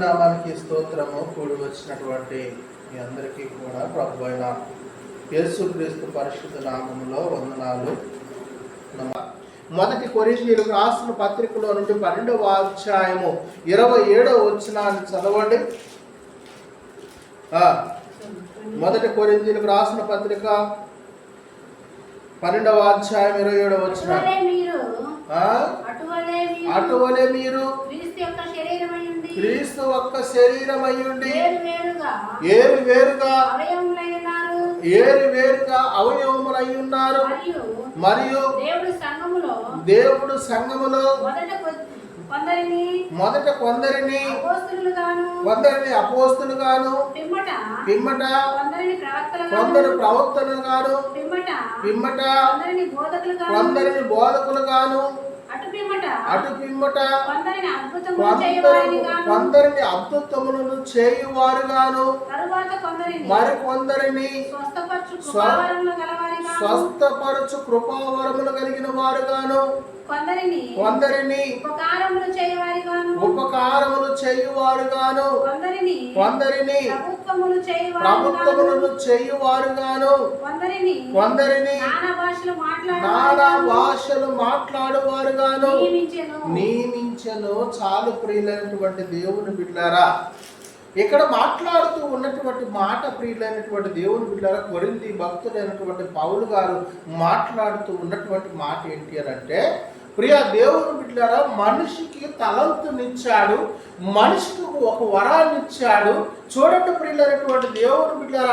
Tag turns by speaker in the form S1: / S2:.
S1: నామానికి స్తోత్రము. కూడి వచ్చినటువంటి మీ అందరికీ కూడా ప్రభు అయిన యేసుక్రీస్తు పరిశుద్ధ నామములో వందనాలు. మొదటి కొరింథీయులకు రాసిన పత్రికలో నుండి 12వ అధ్యాయము 27వ వచనాన్ని చదవండి. మొదటి కొరింథీయులకు రాసిన పత్రిక 12వ అధ్యాయం 27వ వచనం. అటువలే మీరు క్రీస్తు ఒక్క శరీరమయ్యుండి ఏరు వేరుగా అవయవములయ్యున్నారు. మరియు దేవుడు సంఘములో మొదట కొందరిని అపోస్తలుగాను, పిమ్మట కొందరు ప్రవక్తలుగాను, పిమ్మట కొందరిని బోధకులుగాను, అటు పిమ్మట కొందరిని అద్భుతములను చేయువారుగాను, మరికొందరిని స్వస్థపరచు కృపావరములు కలిగిన వారుగాను, కొందరిని ఉపకారములు చేయువారుగాను, కొందరిని ప్రభుత్వములను చేయువారుగాను, కొందరిని నానా భాషలు మాట్లాడువారుగాను నియమించెను. చాలు ప్రియులైనటువంటి దేవుని బిడ్డలారా, ఇక్కడ మాట్లాడుతూ ఉన్నటువంటి మాట ప్రియులైనటువంటి దేవుని బిడ్డలారా, కొరింథీ భక్తులైనటువంటి పౌలు గారు మాట్లాడుతూ ఉన్నటువంటి మాట ఏంటి అని అంటే, ప్రియ దేవుని బిడ్డలారా, మనిషికి తలంతునిచ్చాడు, మనిషికి ఒక వరాన్ని ఇచ్చాడు. చూడండి ప్రియులైనటువంటి దేవుని బిడ్డలారా,